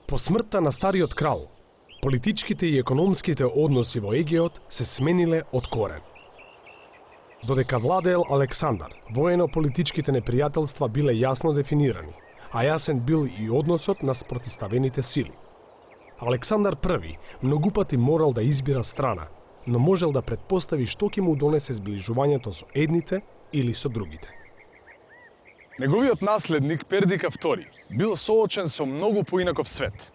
По смртта на стариот крал, политичките и економските односи во Егеот се смениле од корен. Додека владеел Александар, воено-политичките непријателства биле јасно дефинирани, а јасен бил и односот на спротиставените сили. Александар I многу пати морал да избира страна, но можел да претпостави што ќе му донесе зближувањето со едните или со другите. Неговиот наследник Пердика II бил соочен со многу поинаков свет.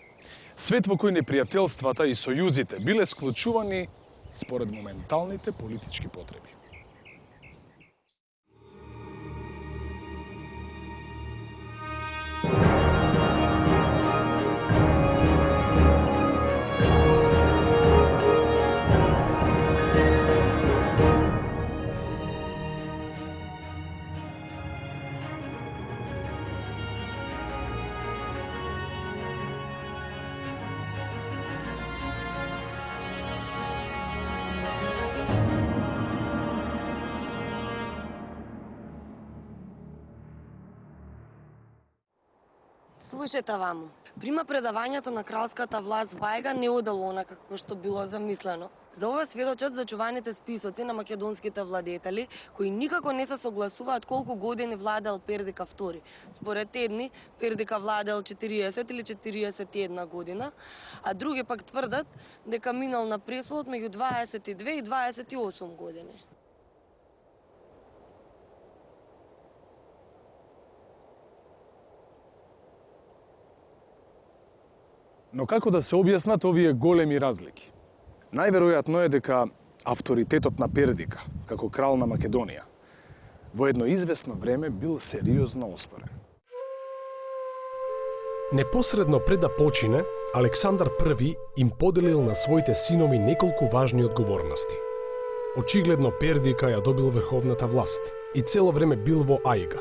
Свет во кој непријателствата и сојузите биле склучувани според моменталните политички потреби. Слушајте ваму. Прима предавањето на кралската власт во Ајга не одело онака како што било замислено. За ова сведочат зачуваните списоци на македонските владетели, кои никако не се согласуваат колку години владеел Пердика II. Според едни, Пердика владеел 40 или 41 година, а други пак тврдат дека минал на престолот меѓу 22 и 28 години. Но како да се објаснат овие големи разлики? Најверојатно е дека авторитетот на Пердика, како крал на Македонија, во едно известно време бил сериозно оспорен. Непосредно пред да почине, Александар I им поделил на своите синови неколку важни одговорности. Очигледно Пердика ја добил врховната власт и цело време бил во Ајга.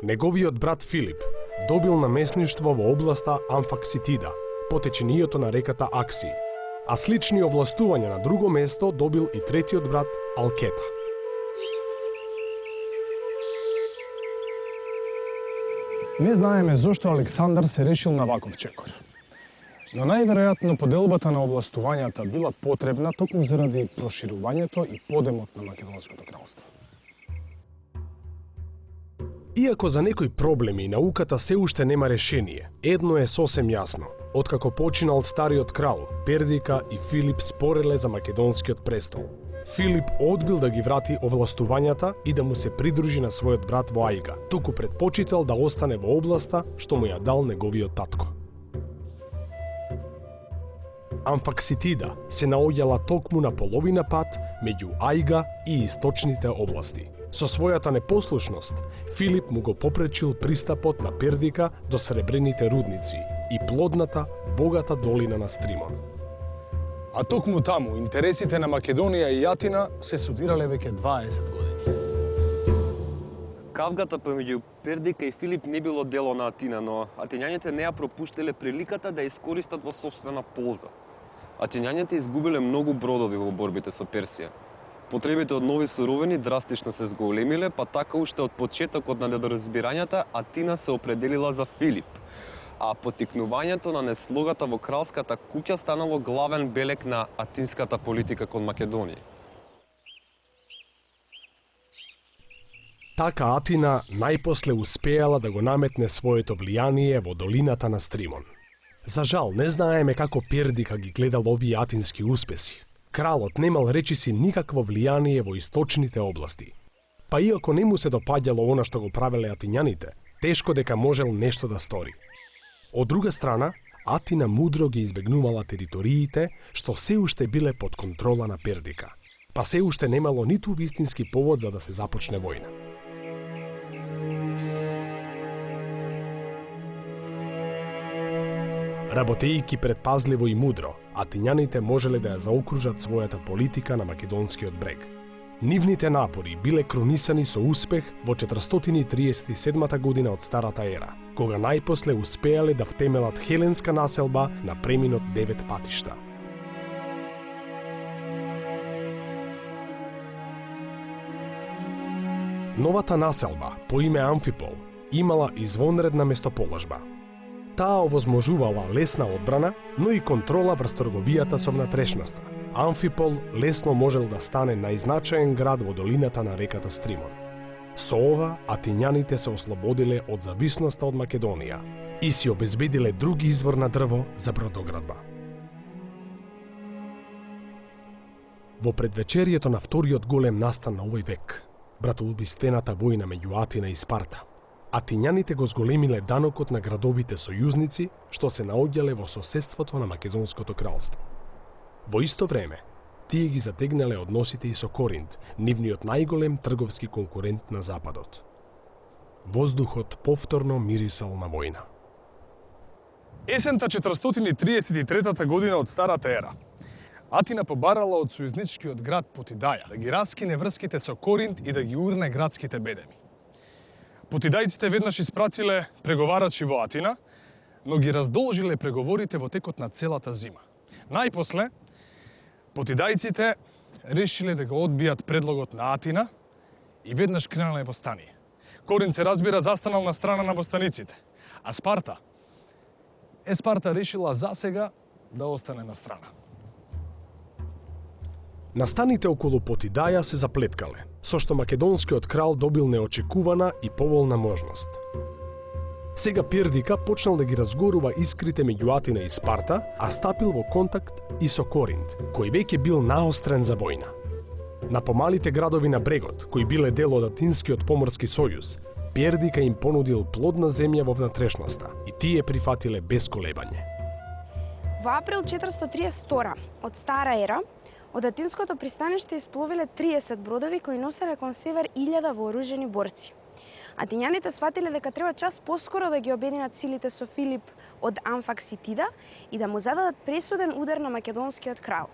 Неговиот брат Филип добил наместништво во областа Амфакситида, по теченијето на реката Акси, а слични овластувања на друго место добил и третиот брат Алкета. Не знаеме зошто Александар се решил на ваков чекор. Но најверојатно поделбата на овластувањата била потребна токму заради проширувањето и подемот на Македонското кралство. Иако за некои проблеми науката се уште нема решение, едно е сосем јасно. Откако починал стариот крал, Пердика и Филип спореле за македонскиот престол. Филип одбил да ги врати овластувањата и да му се придружи на својот брат во Ајга, туку предпочитал да остане во областа што му ја дал неговиот татко. Амфакситида се наоѓала токму на половина пат меѓу Ајга и источните области. Со својата непослушност, Филип му го попречил пристапот на Пердика до сребрените рудници и плодната, богата долина на Стримон. А токму таму, интересите на Македонија и Атина се судирале веќе 20 години. Кавгата помеѓу Пердика и Филип не било дело на Атина, но атињаните не ја пропуштиле приликата да искористат во сопствена полза. Атињаните изгубиле многу бродови во борбите со Персија. Потребите од нови суровини драстично се зголемиле, па така уште од почетокот на недоразбирањата Атина се определила за Филип, а поттикнувањето на неслогата во кралската куќа станало главен белег на атинската политика кон Македонија. Така Атина најпосле успеала да го наметне своето влијание во долината на Стримон. За жал, не знаеме како Пердика ги гледал овие атински успеси. Кралот немал речиси никакво влијание во источните области. Па иако не му се допаѓало она што го правеле атињаните, тешко дека можел нешто да стори. Од друга страна, Атина мудро ги избегнувала териториите што се уште биле под контрола на Пердика, па се уште немало ниту вистински повод за да се започне војна. Работејќи предпазливо и мудро, атињаните можеле да ја заокружат својата политика на македонскиот брег. Нивните напори биле кронисани со успех во 437 година од Старата ера, кога најпосле успеале да втемелат хеленска населба на преминот 9 патишта. Новата населба, по име Амфипол, имала извонредна местоположба. Таа овозможувала лесна одбрана, но и контрола врз трговијата со внатрешноста. Амфипол лесно можел да стане најзначаен град во долината на реката Стримон. Со ова, атињаните се ослободиле од зависноста од Македонија и си обезбедиле други извор на дрво за бродоградба. Во предвечерието на вториот голем настан на овој век, братоубиствената војна меѓу Атина и Спарта, атињаните го зголемиле данокот на градовите сојузници што се наоѓале во соседството на Македонското кралство. Во исто време, тие ги затегнале односите и со Коринт, нивниот најголем трговски конкурент на западот. Воздухот повторно мирисал на војна. Есента 433 година од Старата ера, Атина побарала од сојузничкиот град Потидаја да ги раскине врските со Коринт и да ги урне градските бедеми. Потидајците веднаш испратиле преговарачи во Атина, но ги раздолжиле преговорите во текот на целата зима. Најпосле, потидајците решиле да го одбијат предлогот на Атина и веднаш кренале восстание. Коринт се разбира застанал на страна на востаниците, а Спарта решила засега да остане на страна. Настаните околу Потидаја се заплеткале, со што македонскиот крал добил неочекувана и поволна можност. Сега Пердика почнал да ги разгорува искрите меѓу Атина и Спарта, а стапил во контакт и со Коринт, кој веќе бил наострен за војна. На помалите градови на брегот, кои биле дел од Атинскиот поморски сојуз, Пердика им понудил плодна земја во внатрешноста и тие прифатиле без колебање. Во април 432 од Стара ера, од Атинското пристаниште испловиле 30 бродови кои носеле кон север 1000 вооружени борци. Атињаните сватиле дека треба час поскоро да ги обединат силите со Филип од Амфакситида и да му зададат пресуден удар на македонскиот крал.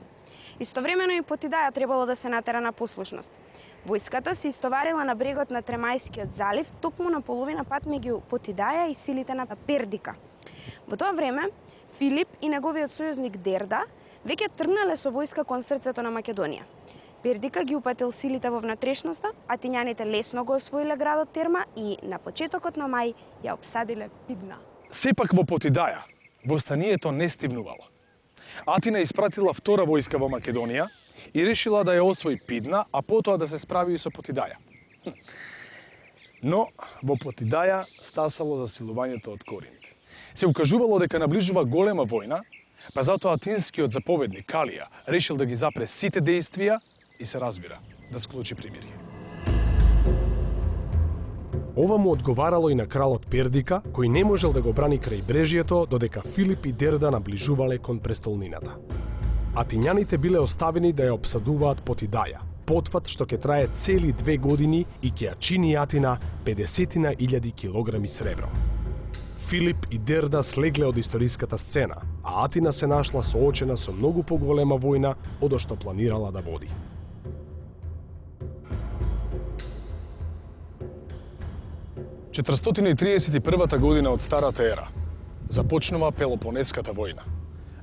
Истовремено и Потидаја требало да се натера на послушност. Војската се истоварила на брегот на Тремајскиот залив, токму на половина пат меѓу Потидаја и силите на Пердика. Во тоа време, Филип и неговиот сојузник Дерда веќе тргнале со војска кон срцето на Македонија. Пердика ги упатил силите во внатрешноста, атињаните лесно го освоиле градот Терма и на почетокот на мај ја обсадиле Пидна. Сепак во Потидаја, востанието не стивнувало. Атина испратила втора војска во Македонија и решила да ја освои Пидна, а потоа да се справи и со Потидаја. Но во Потидаја стасало засилувањето од Коринт. Се укажувало дека наближува голема војна, па затоа атинскиот заповедник Калија решил да ги запре сите дејствија и се разбира да склучи примирие. Ова му одговарало и на кралот Пердика, кој не можел да го брани крај брежјето додека Филип и Дерда наближувале кон престолнината. Атињаните биле оставени да ја обсадуваат Потидаја, потфат што ќе трае цели 2 години и ќе ја чини Атина 50.000 килограми сребро. Филип и Дерда слегле од историската сцена, а Атина се нашла соочена со многу поголема војна од што планирала да води. – 431 година од Старата ера започнува Пелопонеската војна,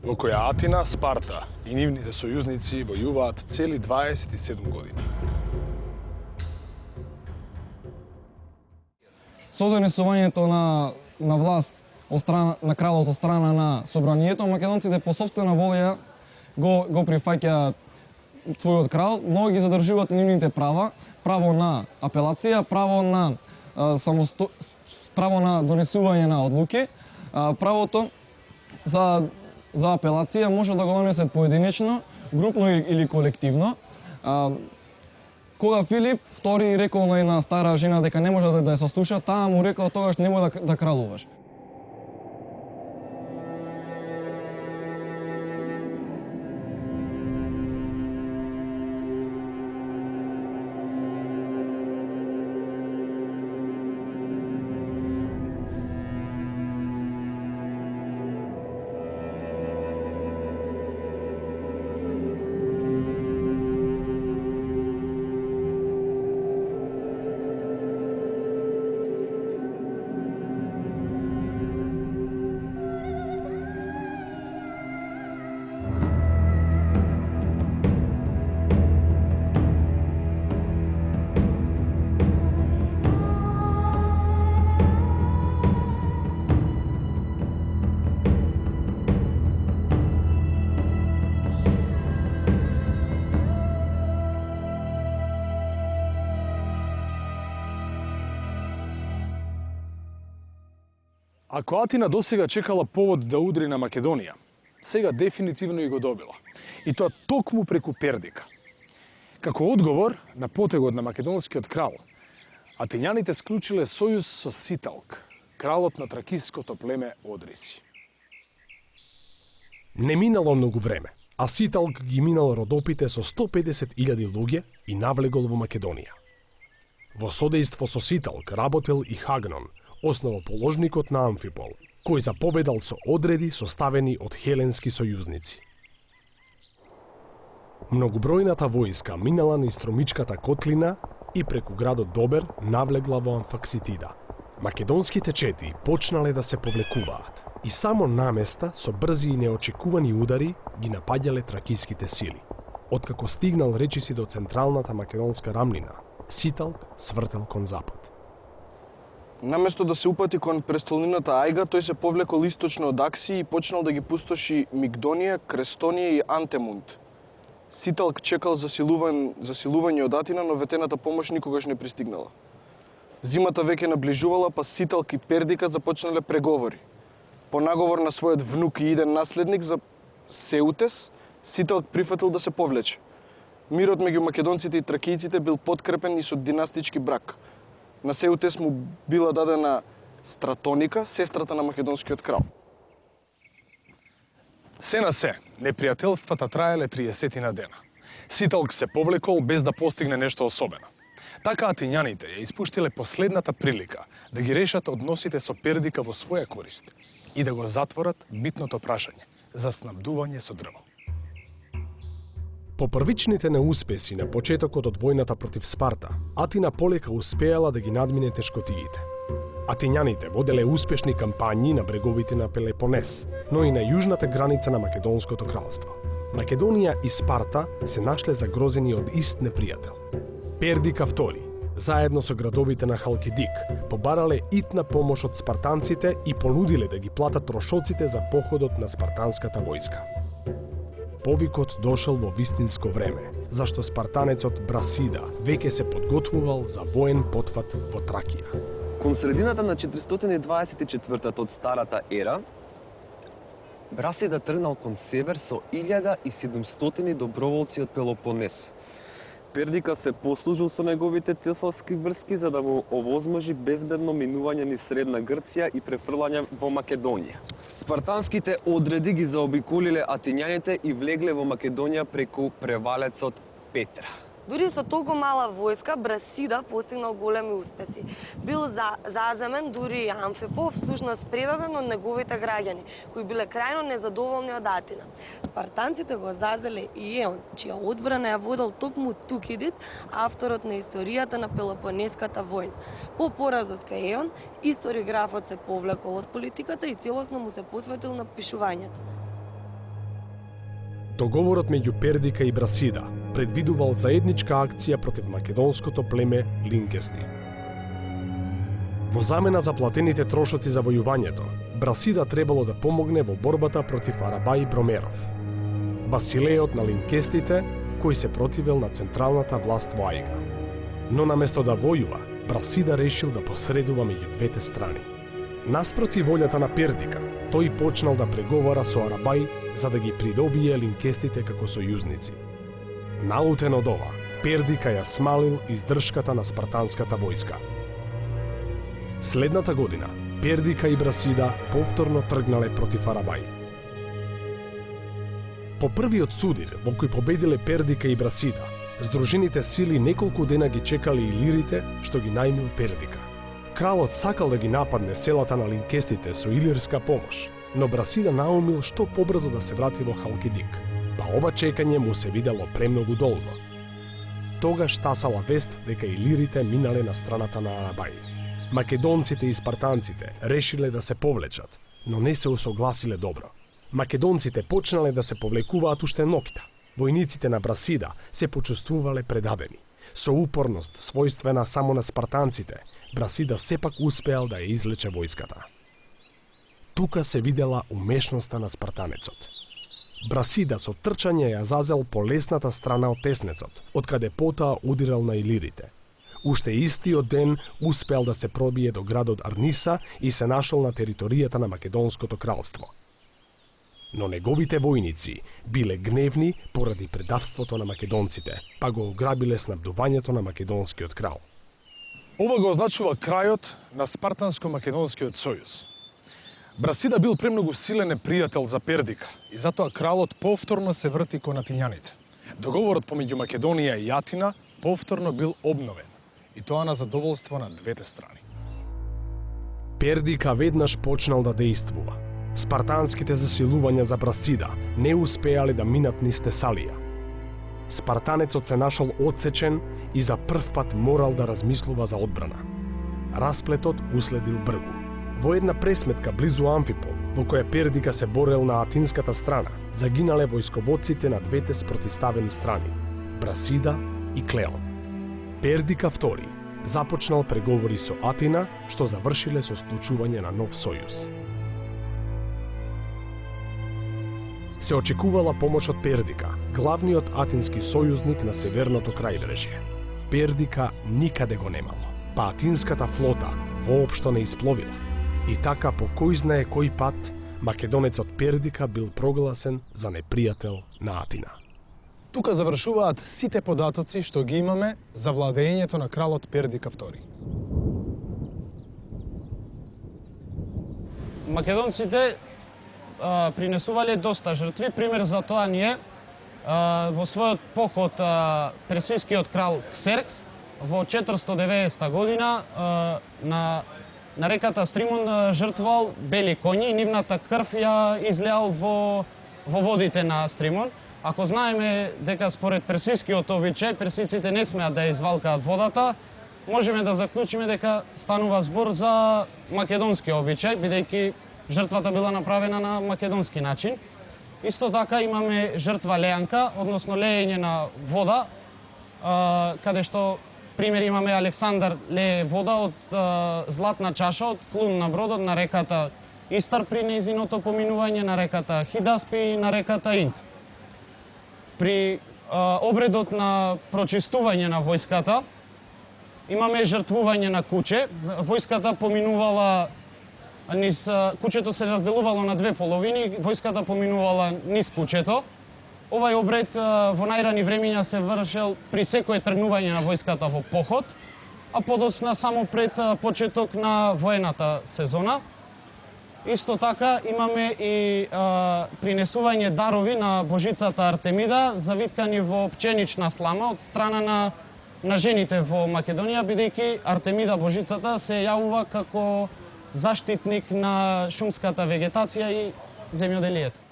во која Атина, Спарта и нивните сојузници војуваат цели 27 години. Со донесувањето на власт од страна на кралот од страна на собранието, македонците по собствена волја го прифаќаат својот крал, но ги задржуваат нивните права, право на апелација, право на право на донесување на одлуки, правото за апелација може да го донесат поединечно, групно или колективно. Кога Филип втори рекол на една стара жена дека не може да ја сослуша, таа му рекла тогаш нема да кралуваш. Ако Атина досега чекала повод да удри на Македонија, сега дефинитивно и го добила. И тоа токму преку Пердика. Како одговор на потегот на македонскиот крал, атињаните склучиле сојуз со Ситалк, кралот на тракиското племе Одриси. Не минало многу време, а Ситалк ги минал Родопите со 150.000 луѓе и навлегол во Македонија. Во содејство со Ситалк работел и Хагнон, основоположникот на Амфипол, кој заповедал со одреди составени од хеленски сојузници. Многобројната војска минала низ Струмичката котлина и преку градот Добер навлегла во Амфакситида. Македонските чети почнале да се повлекуваат и само наместа со брзи и неочекувани удари ги напаѓале тракиските сили. Откако стигнал речиси до централната македонска рамнина, Ситалк свртел кон запад. Наместо да се упати кон престолнината Ајга, тој се повлекол источно од Акси и почнал да ги пустоши Мигдонија, Крестонија и Антемунд. Ситалк чекал засилување од Атина, но ветената помош никогаш не пристигнала. Зимата веќе наближувала, па Ситалк и Пердика започнале преговори. По наговор на својот внук и иден наследник за Сеутес, Ситалк прифатил да се повлече. Мирот меѓу македонците и тракијците бил подкрепен и со династички брак. На Сеутес му била дадена Стратоника, сестрата на македонскиот крал. Се на се, непријателствата траеле 30 дена. Ситалк се повлекол без да постигне нешто особено. Така атињаните ја испуштиле последната прилика да ги решат односите со Пердика во своја корист и да го затворат битното прашање за снабдување со дрво. По првичните неуспеси на почетокот од војната против Спарта, Атина полека успеала да ги надмине тешкотиите. Атињаните воделе успешни кампањи на бреговите на Пелепонес, но и на јужната граница на Македонското кралство. Македонија и Спарта се нашле загрозени од ист непријател. Пердика II, заедно со градовите на Халкидик, побарале итна помош од спартанците и понудиле да ги платат трошоците за походот на спартанската војска. Повикот дошел во вистинско време, зашто спартанецот Брасида веќе се подготвувал за воен потфат во Тракија. Кон средината на 424 од старата ера, Брасида тргнал кон север со 1700 доброволци од Пелопонес. Пердика се послужил со неговите теселски врски за да му овозможи безбедно минување низ Средна Грција и префрлање во Македонија. Спартанските одреди ги заобиколиле атињаните и влегле во Македонија преку превалецот Петра. Дури со толку мала војска, Брасида постигнал големи успеси. Бил заземен, дури и Амфипол всушност предаден од неговите граѓани, кои биле крајно незадоволни од Атина. Спартанците го зазеле и Еон, чија одбрана ја водел токму Тукидид, авторот на историјата на Пелопонеската војна. По поразот кај Еон, историографот се повлекол од политиката и целосно му се посветил на пишувањето. Договорот меѓу Пердика и Брасида предвидувал заедничка акција против македонското племе Линкести. Во замена за платените трошоци за војувањето, Брасида требало да помогне во борбата против Арабај Бромеров, басилеот на Линкестите, кој се противел на централната власт во Ајга. Но наместо да војува, Брасида решил да посредува меѓу двете страни. Наспроти волјата на Пердика, тој почнал да преговара со Арабај за да ги придобие Линкестите како сојузници. Налутен од ова, Пердика ја смалил издршката на спартанската војска. Следната година, Пердика и Брасида повторно тргнале против Арабај. По првиот судир, во кој победиле Пердика и Брасида, здружените сили неколку дена ги чекале илирите што ги најмил Пердика. Кралот сакал да ги нападне селата на Линкестите со илирска помош, но Брасида наумил што побрзо да се врати во Халкидик, па ова чекање му се видело премногу долго. Тогаш стасала вест дека илирите минале на страната на Арабај. Македонците и спартанците решиле да се повлечат, но не се усогласиле добро. Македонците почнале да се повлекуваат уште ноќта. Војниците на Брасида се почувствувале предадени. Со упорност својствена само на спартанците, Брасида сепак успеал да ја излече војската. Тука се видела умешноста на спартанецот. Брасида со трчање ја зазел по лесната страна од теснецот, откаде потоа удирал на илирите. Уште истиот ден успеал да се пробие до градот Арниса и се нашол на територијата на Македонското кралство. Но неговите војници биле гневни поради предавството на македонците, па го ограбиле снабдувањето на македонскиот крал. Ова го означува крајот на Спартанско-македонскиот сојуз. Брасида бил премногу силен непријател за Пердика и затоа кралот повторно се врти кон атињаните. Договорот помеѓу Македонија и Атина повторно бил обновен, и тоа на задоволство на двете страни. Пердика веднаш почнал да действува. Спартанските засилувања за Брасида не успеале да минат низ Тесалија. Спартанецот се нашол одсечен и за прв пат морал да размислува за одбрана. Расплетот уследил бргу. Во една пресметка близу Амфипол, во која Пердика се борел на атинската страна, загинале војсководците на двете спротиставени страни – Брасида и Клеон. Пердика II започнал преговори со Атина, што завршиле со склучување на нов сојуз. Се очекувала помош од Пердика, главниот атински сојузник на северното крајбрежје. Пердика никаде го немало, па атинската флота воопшто не испловила. И така по кој знае кој пат, македонецот Пердика бил прогласен за непријател на Атина. Тука завршуваат сите податоци што ги имаме за владењето на кралот Пердика II. Македонците принесувале доста жртви. Пример за тоа ни е во својот поход персискиот крал Ксеркс во 490 година на реката Стримон жртвувал бели коњи и нивната крв ја излеал во водите на Стримон. Ако знаеме дека според персискиот обичај персиците не смеат да извалкаат водата, можеме да заклучиме дека станува збор за македонски обичај, бидејќи жртвата била направена на македонски начин. Исто така имаме жртва лејанка, односно леење на вода, каде што пример имаме Александар лее вода од златна чаша од клун на бродот на реката Истар при нејзиното поминување, на реката Хидаспи и на реката Инт. При обредот на прочистување на војската имаме жртвување на куче. Војската поминувала низ кучето, се разделувало на две половини, војската поминувала низ кучето. Овај обред во најрани времиња се вршел при секое тргнување на војската во поход, а подоцна само пред почеток на воената сезона. Исто така имаме и принесување дарови на божицата Артемида, завиткани во пченична слама од страна на жените во Македонија, бидејќи Артемида божицата се јавува како заштитник на шумската вегетација и земјоделието.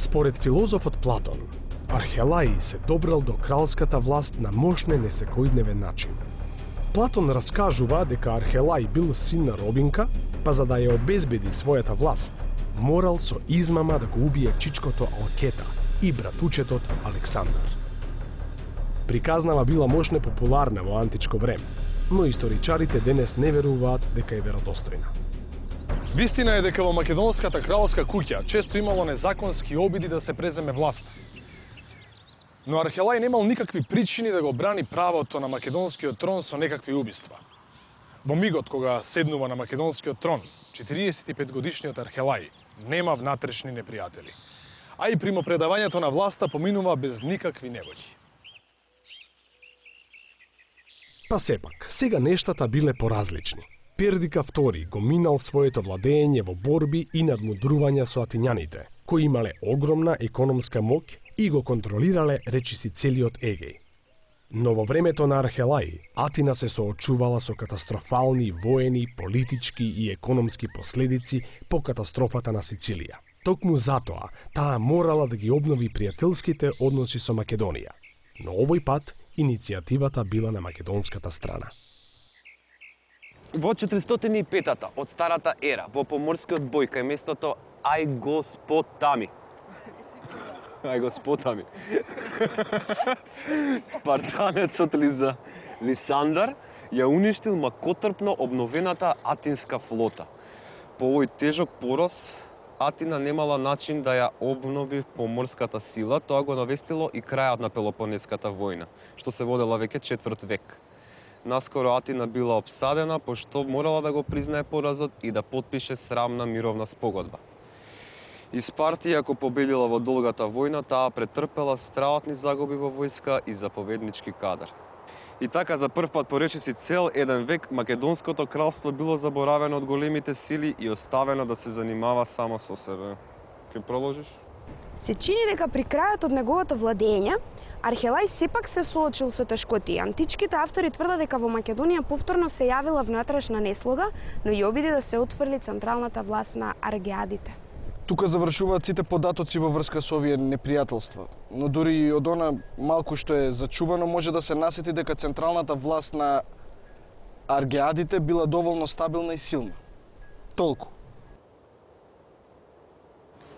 Според филозофот Платон, Архелај се добрал до кралската власт на мощен несекојдневен начин. Платон раскажува дека Архелај бил син на робинка, па за да ја обезбеди својата власт, морал со измама да го убие чичкото Алкета и братучетот Александар. Приказнава била мощно популарна во античко време, но историчарите денес не веруваат дека е веродостојна. Вистина е дека во македонската кралска куќа често имало незаконски обиди да се преземе власта. Но Архелај немал никакви причини да го брани правото на македонскиот трон со некакви убиства. Во мигот кога седнува на македонскиот трон, 45 годишниот Архелај нема внатрешни непријатели, а и примопредавањето на власта поминува без никакви невоќи. Па сепак, сега нештата биле поразлични. Пердика II го минал своето владење во борби и надмудрувања со атињаните, кои имале огромна економска моќ и го контролирале речиси целиот Егеј. Но во времето на Архелај, Атина се соочувала со катастрофални воени, политички и економски последици по катастрофата на Сицилија. Токму затоа, таа морала да ги обнови пријателските односи со Македонија. Но овој пат, иницијативата била на македонската страна. Во 405-та од старата ера, во поморскиот бој кај местото Ајгоспотами. Ајгоспотами. Спартанецот Лисандар ја уништил макотрпно обновената атинска флота. По овој тежок порос, Атина немала начин да ја обнови поморската сила, тоа го навестило и крајот на Пелопонеската војна, што се водела веќе 4 век. Наскоро Атина била обсадена, пошто морала да го признае поразот и да потпише срамна мировна спогодба. И Спартија, ако победила во долгата војна, таа претрпела страотни загуби во војска и заповеднички кадар. И така за прв пат по речиси цел еден век Македонското кралство било заборавено од големите сили и оставено да се занимава само со себе. Ке продолжиш? Се чини дека при крајот од неговото владење, Архелај сепак се соочил со тешкоти. Античките автори тврдат дека во Македонија повторно се јавила внатрешна неслога, но и обиди да се отфрли централната власт на Аргеадите. Тука завршуваат сите податоци во врска со овие непријателства, но дури и од она малку што е зачувано може да се насети дека централната власт на Аргеадите била доволно стабилна и силна. Толку.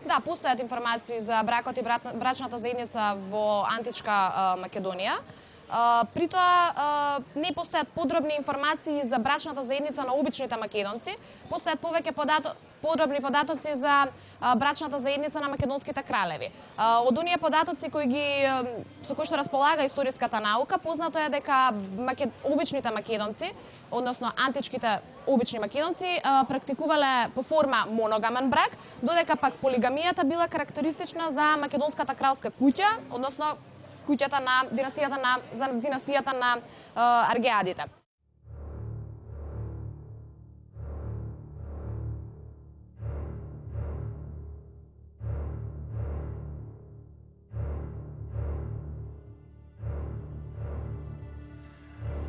Да, постојат информации за бракот и брачната заедница во античка Македонија. При тоа не постојат подробни информации за брачната заедница на обичните македонци, постојат повеќе подробни податоци за брачната заедница на македонските кралеви. Од оние податоци со кои што располага историската наука, познато е дека обичните македонци, односно античките обични македонци, практикувале по форма моногамен брак, додека пак полигамијата била карактеристична за македонската кралска куќа, односно куќата на династијата на Аргеадите.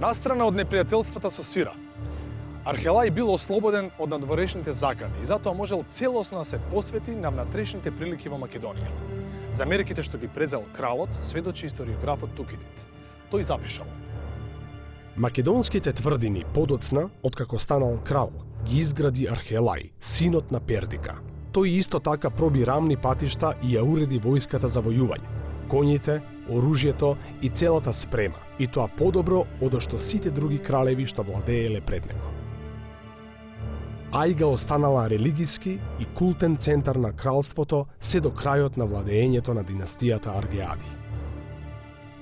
Настрана од непријателствата со Сира, Архелај бил ослободен од надворешните закани и затоа можел целосно да се посвети на внатрешните прилики во Македонија. Замерките што ги презел кралот сведочи историографот Тукидид. Тој запишал: Македонските тврдини подоцна, откако станал крал, ги изгради Архелај, синот на Пердика. Тој исто така проби рамни патишта и ја уреди војската за војување, коњите, оружјето и целата спрема, и тоа подобро од што сите други кралеви што владееле пред него. Ајга останала религиски и култен центар на кралството се до крајот на владеењето на династијата Аргеади.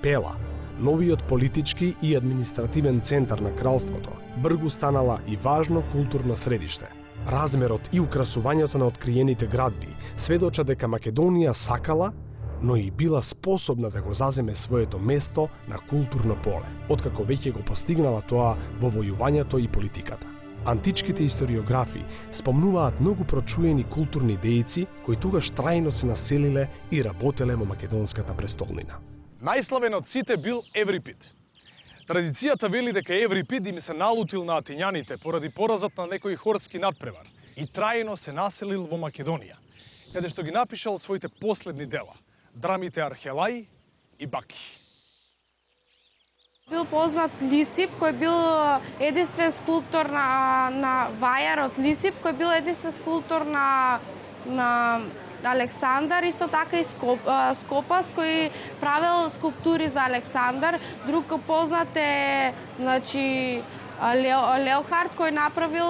Пела, новиот политички и административен центар на кралството, бргу станала и важно културно средиште. Размерот и украсувањето на откриените градби сведочат дека Македонија сакала, но и била способна да го заземе своето место на културно поле, откако веќе го постигнала тоа во војувањето и политиката. Античките историографи спомнуваат многу прочуени културни дејци кои тогаш трајно се населиле и работеле во македонската престолнина. Најславен од сите бил Еврипид. Традицијата вели дека Еврипид им се налутил на атињаните поради поразот на некој хорски надпревар и трајно се населил во Македонија, каде што ги напишал своите последни дела, драмите Архелај и Баки. Бил познат Лисип, кој бил единствен скулптор на вајарот Лисип, кој бил единствен скулптор на Александар, исто така и Скопас, кој правел скулптури за Александар. Друг познат е Леохард, кој направил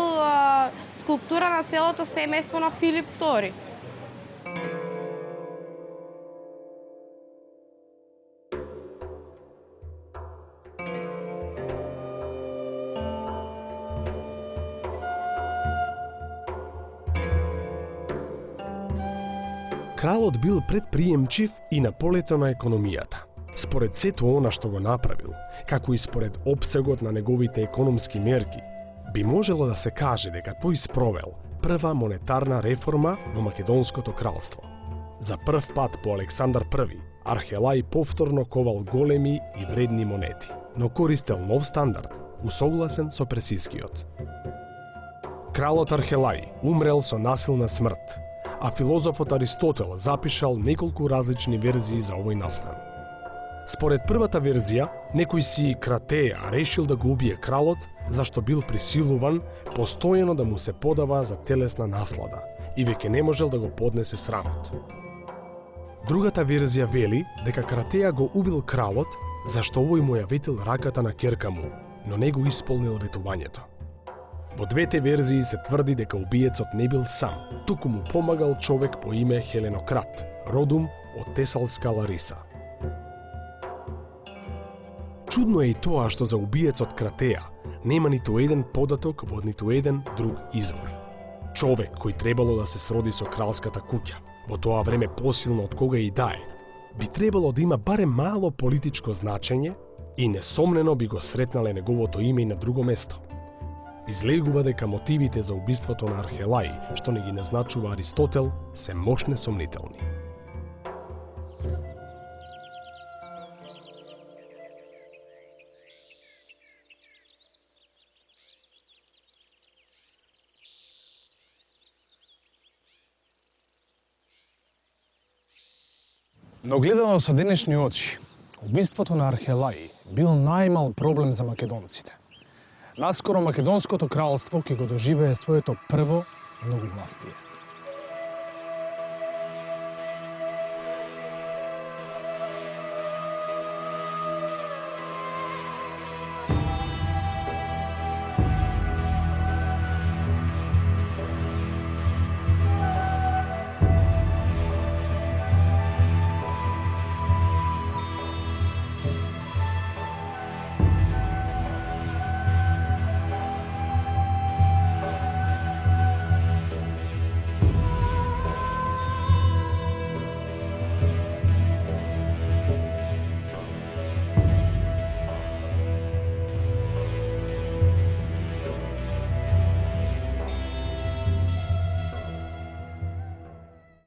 скулптура на целото семејство на Филип II. Кралот бил предприемчив и на полето на економијата. Според сето она што го направил, како и според опсегот на неговите економски мерки, би можело да се каже дека тој спровел прва монетарна реформа во Македонското кралство. За прв пат по Александар I Архелај повторно ковал големи и вредни монети, но користел нов стандард, усогласен со персискиот. Кралот Архелај умрел со насилна смрт, а филозофот Аристотел запишал неколку различни верзии за овој настан. Според првата верзија, некој си Кратеја решил да го убие кралот, зашто бил присилуван постојано да му се подава за телесна наслада и веќе не можел да го поднесе срамот. Другата верзија вели дека Кратеја го убил кралот зашто овој му ја ветил раката на ќерка му, но не го исполнил ветувањето. Во двете верзии се тврди дека убиецот не бил сам, туку му помагал човек по име Хеленократ, родум од Тесалска Лариса. Чудно е и тоа што за убиецот Кратеја нема ниту еден податок во ниту еден друг извор. Човек кој требало да се сроди со кралската куќа, во тоа време посилно од кога и да е, би требало да има барем мало политичко значење и несомнено би го сретнале неговото име и на друго место. Излегува дека мотивите за убиството на Архелај, што не ги назначува Аристотел, се мощне сомнителни. Но гледано со денешни очи, убиството на Архелај бил најмал проблем за македонците. Наскоро Македонското кралство ќе го доживее своето прво многовластие.